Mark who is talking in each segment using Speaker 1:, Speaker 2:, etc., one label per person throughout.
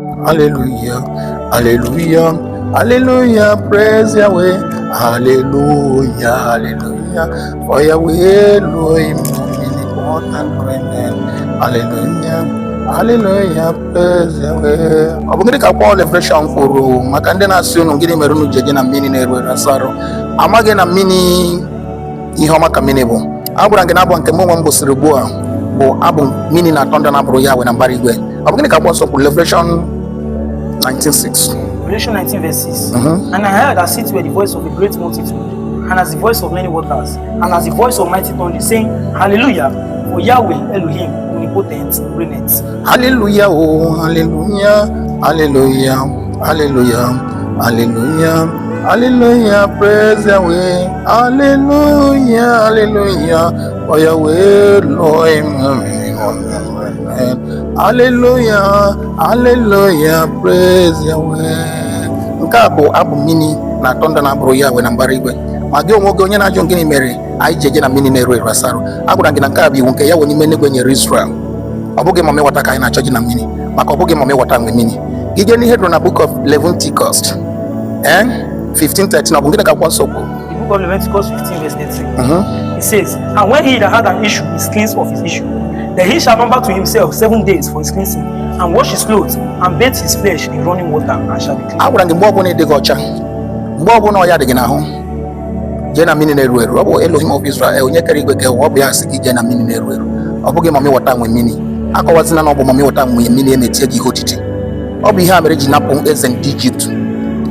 Speaker 1: Hallelujah, hallelujah, hallelujah, praise Yahweh, hallelujah, hallelujah, for Yahweh Elohim, hallelujah, hallelujah, praise Yahweh. Obungiri ka Paul reflection kwuru maka ndị na-asị unu gịnị mere unu ji eje na mmiri na-eru eru asarụ amaghị na mmiri ihe ọma ka mmiri bụ. Agwara gị na abụ nke mụ onwe m bụsịrị ugbu a bụ abụ mmiri na-atọ ndị na-abụrụ Yahweh na mbara igwe. Ọ bụ gịnị ka Paul kwuru Revelation 19:6.
Speaker 2: Revelation 19 verse 6. And I heard as it were the voice of a great multitude, and as the voice of many waters, and as the voice of mighty thunder, saying, Hallelujah, for Yahweh Elohim omnipotent reigneth.
Speaker 1: Hallelujah, oh, hallelujah, hallelujah, hallelujah, hallelujah, hallelujah, praise Yahweh, hallelujah, hallelujah, for Yahweh Elohim. Hallelujah, hallelujah, praise Yahweh. Nke a bụ abụ mmiri na-atọ ndị na-abụrụ Yahweh na mbara igwe. Ma gị onwe gị onye na-ajụ gịnị mere anyị ji eje na mmiri na-eru eru asarụ. Agwara gị na nke a bụ iwu nke Yahweh n'ime eluigwe nyere Israel. Ọ bụghị ma ịghọta ka anyị na-achọ ji na mmiri, maka ọ bụghị ma ịghọta mgbe mmiri. Gị jee n'ihe dụrụ na book of Leviticus 15:13. Ọ bụ gịnị ka akwụkwọ nsọ kwuru?
Speaker 2: The book of Leviticus 15 verse 13. It says, And when he that had an issue is cleansed of his issue, then he shall number to himself 7 days for his cleansing, and wash his clothes, and bathe his flesh in running water, and shall be clean.
Speaker 1: Agwara gị mgbe ọbụla ị dịghị ọcha, mgbe ọbụla ọya dị gị n'ahụ, jee na mmiri na-eru eru. Ọ bụ Elohim of Israel, onye kere igwe ka ọ bụ ya sị gị jee na mmiri na-eru eru. Ọ bụghị ma ịghọta nwe mmiri. Akọwazina na ọ bụ ma ịghọta nwe mmiri emetie gị ihe otiti. Ọ bụ ihe a mere ji napụ eze ndị Ijipt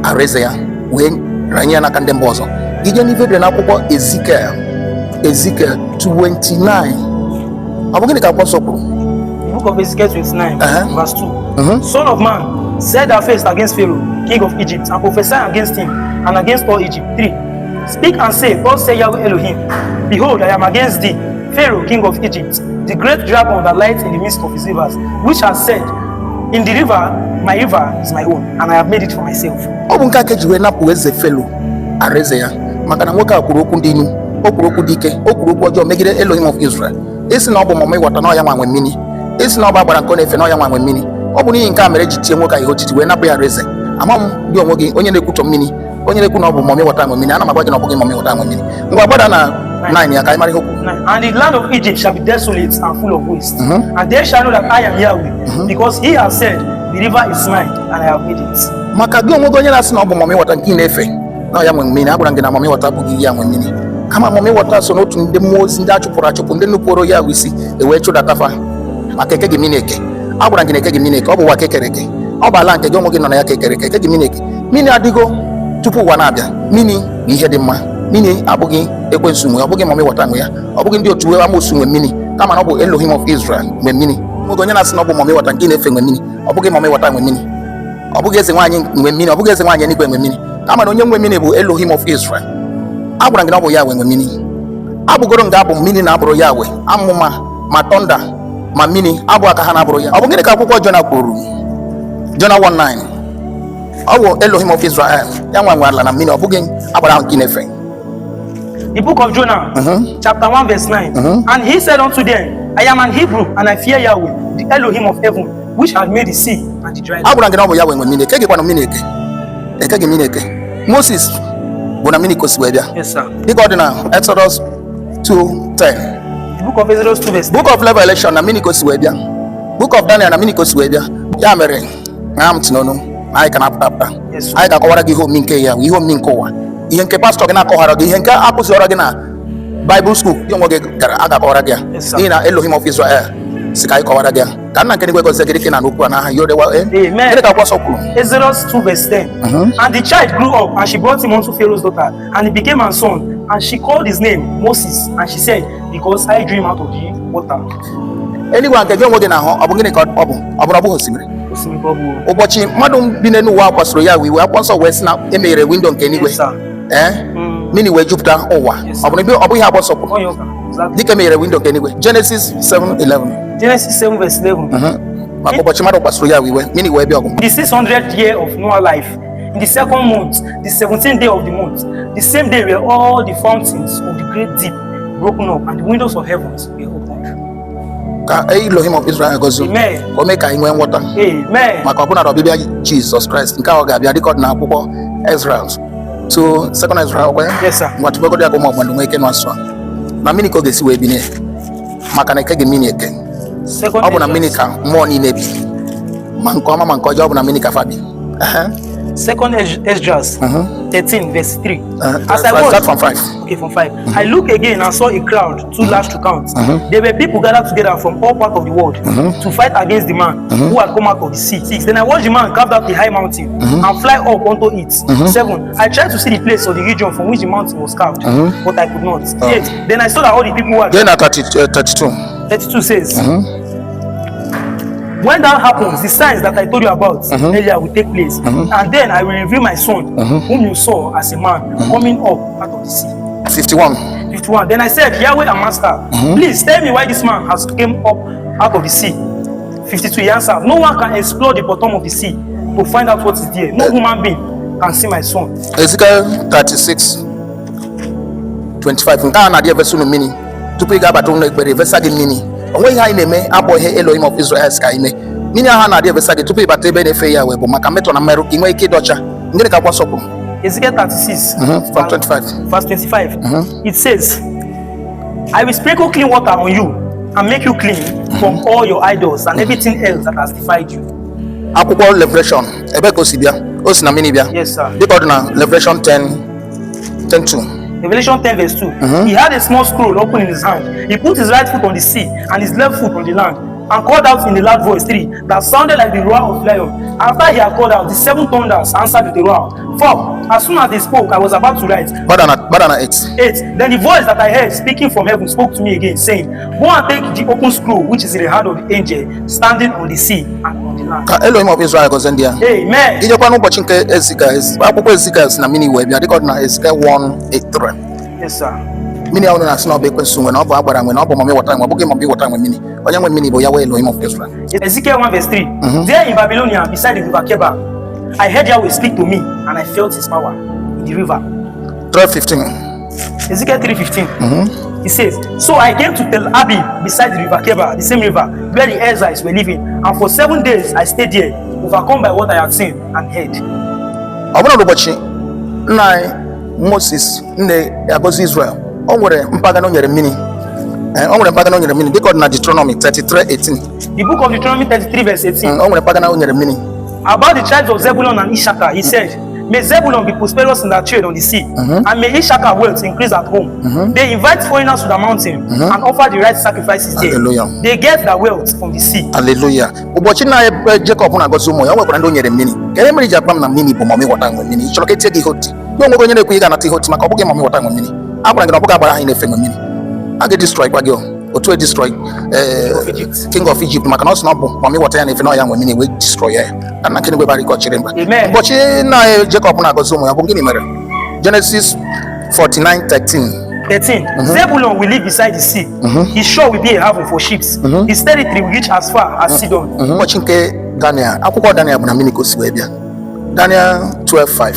Speaker 1: araeze ya wee ranye ya n'aka ndị mba ọzọ. Gị jee n'ife dị n'akwụkwọ Ezekiel 29. Ọ bụ gịnị ka akwụkwọ nsọ kwuru?
Speaker 2: The book of Ezekiel 29 verse 2. Son of man, set thy face against Pharaoh, king of Egypt, and prophesy against him and against all Egypt. 3. Speak and say, Thus say Yahweh Elohim, Behold, I am against thee, Pharaoh, king of Egypt, the great dragon that lies in the midst of his rivers, which has said, In the river, my river is my own, and I have made it for myself.
Speaker 1: Ọ bụ nke aka ji wee napụ eze Felo araeze ya, maka na nwoke a kwuru okwu dị inu, o kwuru okwu dị ike, o kwuru okwu ọjọọ megide Elohim of Israel. Esi na ọ bụ ma ịghọta na ọya nwa nwe mmiri, esi na ọ bụ agbara nke ọ na-efe na ọya nwa nwe mmiri. Ọ bụ n'ihi nke a mere ji tie nwoke a ihe otiti wee napụ ya araeze. Ama m gị onwe gị onye na-ekwutọ mmiri, onye na-ekwu na ọ bụ ma ịghọta nwe mmiri, ana m agwa gị na ọ bụghị ma ịghọta nwe mmiri. Ngwa gbada na 9 ya ka anyị mara ihe okwu.
Speaker 2: And the land of Egypt shall be desolate and full of waste, and they shall know that I am Yahweh, because he has said, The river is mine, and I have made it.
Speaker 1: Maka gị onwe gị onye na-asị na ọ bụ ma ịghọta nke ị na-efe na ọya nwe mmiri, agwara gị na ma ịghọta abụghị ya nwe mmiri. Kama ma ịghọta so n'otu ndị mmụọ ozi ndị achụpụrụ achụpụ, ndị nupụrụ ya isi ewee chụdatafa maka eke gị mmiri eke. Agwara gị na eke gị mmiri eke, ọ bụ ụwa ka ekere eke. Ọ bụ ala nke gị onwe gị nọ na ya ka ekere eke. Eke gị mmiri eke. Mmiri adịgo tupu ụwa na-abịa. Mmiri bụ ihe dị mma. Mmiri abụghị ekwensu nwe, ọ bụghị ma ịghọta nwe ya, ọ bụghị ndị otu amoosu nwe mmiri, kama na ọ bụ Elohim of Israel nwe mmiri. Nwoke onye na-asị na ọ bụ ma ịghọta nke na-efe nwe mmiri, ọ bụghị ma ịghọta nwe mmiri. Ọ bụghị eze nwaanyị nwe mmiri, ọ bụghị eze nwaanyị eluigwe nwe mmiri, kama na onye nwe mmiri bụ Elohim of Israel. Agwara gị na ọ bụ Yahweh nwe mmiri. Abụgoro nga abụ mmiri na-abụrụ Yahweh, amụma ma tọnda ma mmiri abụ aka ha na-abụrụ ya. Ọ bụ gịnị ka akwụkwọ Jona kwuru? Jona 1:9. Ọ bụ Elohim of Israel ya nwe ala na mmiri, ọ bụghị agbara ahụ nke na-efe.
Speaker 2: The book of Jonah, chapter 1 verse 9. And he said unto them, I am an Hebrew, and I fear Yahweh, the Elohim of heaven, which had made the sea and the dry land.
Speaker 1: Agwara gị na ọ bụ Yahweh nwe mmiri, eke gị kwa na mmiri eke. Eke gị mmiri eke. Moses bụ na mmiri kosi wee bịa.
Speaker 2: Yes, sir.
Speaker 1: Dịka ọ dị na Exodus 2:10.
Speaker 2: The book of Exodus 2 verse 10.
Speaker 1: Book of Revelation na mmiri kosi wee bịa. Book of Daniel na mmiri kosi wee bịa. Ya mere na m tinonu anyị ka na-apụta. Anyị ga-akọwara gị ihe omimi nke ya, ihe omimi nke ụwa. Ihe nke pastọ gị na-akọwara gị, ihe nke akụziọra gị na Bible school gị onwe gị gara a ga-akọwara gị ya. N'ihi na Elohim of Israel si ka anyị kọwara gị ya. Ka nna nke n'igwe gọzie gị dịka na n'okwu a n'aha Yodewa. Gịnị ka akwụkwọ nsọ kwuru?
Speaker 2: Exodus 2 verse 10. And the child grew up, and she brought him unto Pharaoh's daughter, and he became her son, and she called his name Moses, and she said, Because I dream out of the water.
Speaker 1: Eluigwe nke gị onwe gị na-ahụ, ọ bụ gịnị ka ọ bụ? Ọ bụrụ ọbụghị osimiri. Ụbọchị mmadụ bi n'elu ụwa kwasoro ya iwe, akwụkwọ nsọ wee sị na emeghere windo nke eluigwe. Mmiri wee jupụta ụwa. Ọ bụghị akwụkwọ nsọ kwuru dịka emeghere windo nke eluigwe. Genesis 7:11.
Speaker 2: Genesis 7 verse 11.
Speaker 1: Maka ụbọchị mmadụ kwasoro ya iwe, mmiri wee bịa ọgụ.
Speaker 2: The 600th year of Noah's life, in the second month, the 17th day of the month, the same day were all the fountains of the great deep broken up, and the windows of heavens were opened.
Speaker 1: ka Elohim of Israel gozu o mee ka anyị nwee nghọta maka ọbụna ọbịbịa Jesus Christ nke ọ ga-abịa dịka ọ dị n'akwụkwọ Ezra so second Ezra ngwa tụbegodi agụ ma ọgbandụ nwee ike n'asụ na mmiri ka ọ ga-esi wee binye maka na eke gị mmiri eke ọ bụ na mmiri ka mmụọ niile bi ma nke ọma ma nke ọjọọ ọ bụ na mmiri ka fa bi.
Speaker 2: Second Esdras 13 verse 3.
Speaker 1: As I was from 5.
Speaker 2: Okay, from 5. I looked again and saw a crowd too large to count. There were people gathered together from all parts of the world to fight against the man who had come out of the sea. 6. Then I watched the man carve out a high mountain and fly up onto it. 7. I tried to see the place or the region from which the mountain was carved, but I could not. 8. Then I saw that all the people were.
Speaker 1: Then at 32.
Speaker 2: 32 says. When that happens, the signs that I told you about earlier will take place, and then I will reveal my son, whom you saw as a man coming up out of the sea.
Speaker 1: 51.
Speaker 2: 51. Then I said, Yahweh and Master, please tell me why this man has came up out of the sea. 52. He answered, no one can explore the bottom of the sea to find out what is there. No human being can see my son.
Speaker 1: Ezekiel 36. 25. Nka na dia verse no mini. Tupu ga batun na ekpere verse ga mini. Onwe ihe anyị na-eme abụ ihe Elohim of Israel ka ime mini aha na-adị ebesa gị tupu ịbata ebe na-efe ya wee bụ maka mmetọ na mmerụ ka ị nwee ike ịdọcha ngịnị ka akwụkwọ nsọ kwuru.
Speaker 2: Ezekiel 36
Speaker 1: from 25
Speaker 2: verse 25 it says, I will sprinkle clean water on you and make you clean from all your idols and everything else that has defied you.
Speaker 1: Akwụkwọ Revelation ebe ka o si bịa o si na mini bịa.
Speaker 2: Yes sir.
Speaker 1: Dịka ọ dị na Revelation 10:2.
Speaker 2: Revelation 10 verse 2. He had a small scroll open in his hand. He put his right foot on the sea and his left foot on the land and called out in a loud voice 3 that sounded like the roar of lion. After he had called out, the 7 thunders answered with a roar. 4. As soon as they spoke, I was about to write.
Speaker 1: Badana 8.
Speaker 2: 8. Then the voice that I heard speaking from heaven spoke to me again, saying, go and take the open scroll which is in the hand of the angel standing on the sea and on the land.
Speaker 1: Ka Elohim of Israel gozie ndị ya.
Speaker 2: Amen.
Speaker 1: Ijekwa n'ụbọchị nke Ezekiel, akwụkwọ Ezekiel si na mini wee bịa dịka ọ dị na Ezekiel 1:8-3.
Speaker 2: Yes sir.
Speaker 1: Mini ahụ na-asị na ọ bụ ekwensu nwe na ọ bụ agbara nwe na ọ bụ mami wọta nwe ọ bụghị mami wọta nwe mini onye nwe mini bụ Yahweh Elohim of Israel.
Speaker 2: Ezekiel 1 verse 3. There in Babylonia beside the river Keba, I heard Yahweh speak to me and I felt his power in the river.
Speaker 1: 12:15.
Speaker 2: Ezekiel 3:15. He says, so I came to Tel Abib beside the river Keba, the same river where the exiles were living, and for 7 days I stayed there, overcome by what I had seen and heard.
Speaker 1: Ọ bụrụ n'ụbọchị nna Moses nne agọzi Israel o nwere mpaghara o nyere mmiri dịka ọ dị na Deuteronomy 33:18.
Speaker 2: The book of Deuteronomy 33 verse 18.
Speaker 1: O nwere mpaghara o nyere mmiri.
Speaker 2: About the tribes of Zebulun and Issachar, he said, may Zebulun be prosperous in their trade on the sea, and may Issachar wealth increase at home. They invite foreigners to the mountain and offer the right sacrifices there.
Speaker 1: Hallelujah.
Speaker 2: They get their wealth from the sea.
Speaker 1: Hallelujah. Ụbọchị na Jacob na-agọzi ụmụ ya o nwekwara ndị o nyere mmiri ka e mere ji akpa m na mmiri bụ mami wọta nwe mmiri ịchọrọ ka etie gị ihe oti ya onwere onye na-ekwu ị ga-anata ihe oti maka ọ bụghị mami wọta nwe mmiri agwara gị na ọ bụghị agbara anyị na-efe nwe mmiri a ga-edestroy gwa gị otu edestroy king of Egypt maka na ọ sị na ọ bụ mami wọta ya na-efe na ya nwe mmiri wee destroy ya ka nna nke na-egwebara ike ọchịrị mba. Ụbọchị na Jacob na-agọzi ụmụ ya bụ gịnị mere? Genesis 49:13.
Speaker 2: Zebulun will live beside the sea. His shore will be a haven for ships. His territory will reach as far as Sidon.
Speaker 1: Ụbọchị nke Daniel, akwụkwọ Daniel bụ na mmiri ka o si wee bịa. Daniel 12:5.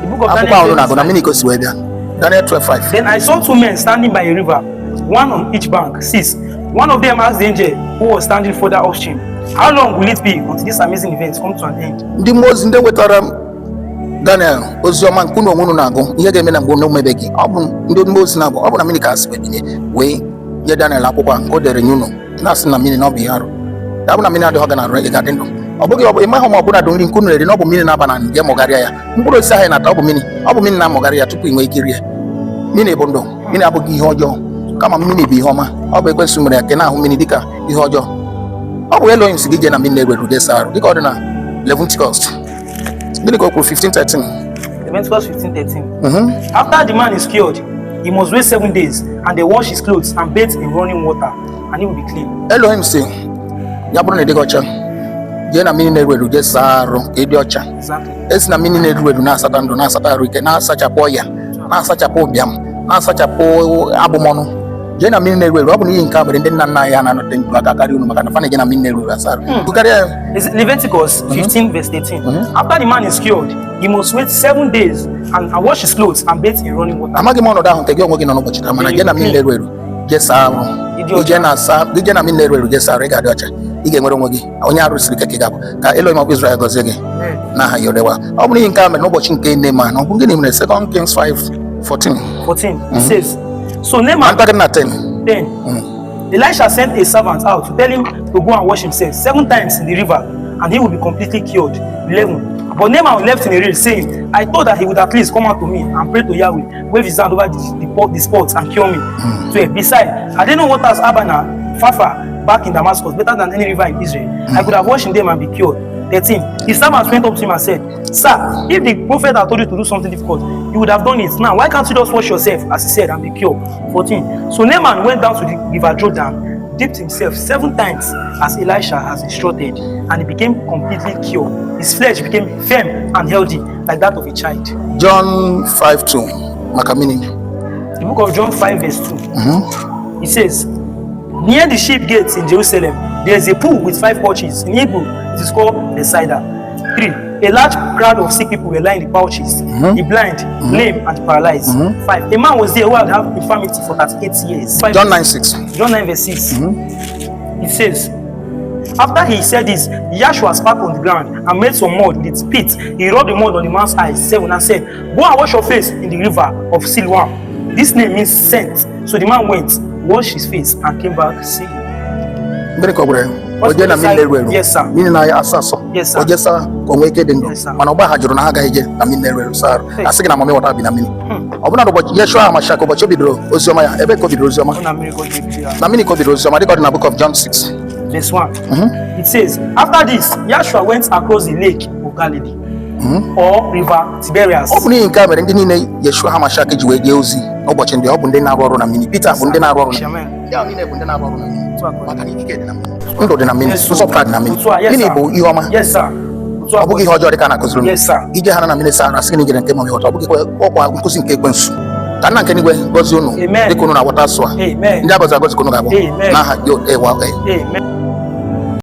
Speaker 2: The book of
Speaker 1: Akwụkwọ ahụ na-agụ na mmiri ka o si wee bịa. Daniel 12:5.
Speaker 2: Then I saw 2 men standing by a river, one on each bank. 6. One of them asked the angel who was standing further upstream, how long will it be until this amazing event comes to an end?
Speaker 1: Ndị mmụọ ozi ndị wetara Daniel oziọma nke unu onwe unu na-agụ ihe ga-eme na mgbe unu mebeghị ọ bụ ndị mmụọ ozi na-agụ ọ bụ na mmiri ka asị wee wee nye Daniel akwụkwọ nke o dere nye unu na-asị na mmiri na ọ bụ ihe arụ ya bụ na mmiri adịghị ga na-arụ ị ga-adị ndụ ọ bụghị ịmaghị ma ọ bụla dị nri nke unu rere na ọ bụ mmiri na-aba na ndị amụgharịa ya mkpụrụ osisi ahụ na-ata ọ bụ mmiri na-amụgharị ya tupu ị nwee ike rie mmiri bụ ndụ mmiri abụghị ihe ọjọọ kama mmiri bụ ihe ọma ọ bụ ekwensu mere ya ke na-ahụ mmiri dịka ihe ọjọọ ọ bụ Elohim si gị jee na mmiri na-egweru gesa arụ dịka ọ dị na Leviticus gịnị ka o kwuru 15:13.
Speaker 2: Leviticus 15:13. After the man is cured, he must wait 7 days and they wash his clothes and bathe in running water and he will be clean.
Speaker 1: Elohim si ya bụrụ na ị dịghị ọcha jee na mmiri na-egweru gesa arụ ka ị dị ọcha esi na mmiri na-egweru na-asata ndụ na-asata arụ ike na-asachapụ ọya na-asachapụ ụbịam na-asachapụ abụmọnụ jee na mmiri na-egweru ọ bụ n'ihi nke a mere ndị nna nna anyị na-anọte ndụ aka karịa unu maka na fana jee na mmiri na-egweru asara
Speaker 2: Leviticus 15 verse 18. After the man is cured, he must wait 7 days and wash his clothes and bathe in running water.
Speaker 1: Amaghị m ọnọdụ ahụ nke gị onwe gị nọ n'ụbọchị taa mana jee na mmiri na-egweru gesa arụ ije na asa ije na mmiri na-eru eru je sara ị ga-adị ọcha ị ga-enwere onwe gị onye arụ siri ike ka ị ga-abụ ka Elohim of Israel gọzie gị n'aha ya odewa ọ bụrụ ihe nke a mere n'ụbọchị nke Neman ọ bụ gịnị mere 2 Kings 5:14
Speaker 2: it says, so Neman 10. Elisha sent a servant out to tell him to go and wash himself 7 times in the river, and he will be completely cured. 11. But Naaman left in a rage, saying, I thought that he would at least come out to me and pray to Yahweh, wave his hand over the spot and cure me. 12. Besides, I didn't know what has Abana, Fafa, back in Damascus, better than any river in Israel. I could have washed in them and be cured. 13. His servant went up to him and said, Sir, if the prophet had told you to do something difficult, you would have done it. Now, why can't you just wash yourself, as he said, and be cured? 14. So Naaman went down to the river Jordan, dipped himself 7 times as Elisha has instructed, and he became completely cured. His flesh became firm and healthy, like that of a child.
Speaker 1: John 5:2. Makamini.
Speaker 2: The book of John 5:2. It says, near the sheep gates in Jerusalem, there is a pool with 5 pouches. In Hebrew, it is called Bethesda. 3. A large crowd of sick people were lying in the pouches, the blind, lame, and paralyzed. 5. A man was there who had had infirmity for 38 years. 5.
Speaker 1: John 9:6.
Speaker 2: John 9:6. It says, after he said this, Yahshua spat on the ground and made some mud with its spit. He rubbed the mud on the man's eyes 7 and said, go and wash your face in the river of Siloam. This name means sent. So the man went, washed his face, and came back seeing. Yes, sir.
Speaker 1: Meaning I asaso.
Speaker 2: Yes, sir.
Speaker 1: Oje sa konwe ke dendo. Mana oba hajuru na ha ga eje na mmiri na-eru sar. Asị na mami wata bi na mmiri. Ọbụna ụbọchị Yeshua amashaka ụbọchị bidoro oziọma ya. Ebe ko bidoro oziọma. Na mmiri ko bidoro oziọma dịka ọ dị na book of John 6.
Speaker 2: Verse 1. It says, after this, Yahshua went across the lake of Galilee, or river Tiberias.
Speaker 1: Ọ bụ n'ihi nke a mere ndị niile Yeshua ha mashaka ji wee jee ozi n'ụbọchị ndị ọ bụ ndị na-arụ ọrụ na mmiri. Peter bụ ndị na-arụ ọrụ na mmiri. Ndị ahụ niile bụ ndị na-arụ ọrụ na mmiri. Maka na ikike dị na mmiri. Ndụ dị na mmiri. Nsọpụrụ dị na mmiri. Gịnị bụ ihe ọma?
Speaker 2: Yes, sir.
Speaker 1: Ọ bụghị ihe ọjọọ dị ka a na-akụziri m.
Speaker 2: Yes, sir.
Speaker 1: Ije ha na mmiri sara asị gị nyere nke mami ghọta ọ bụghị ọkwa nkụzi nke ekwensu. Ka nna nke n'igwe gọzie unu dịka unu na-aghọta asụ a. Ndị agọzi agọzi ka unu ga-abụ n'aha Amen.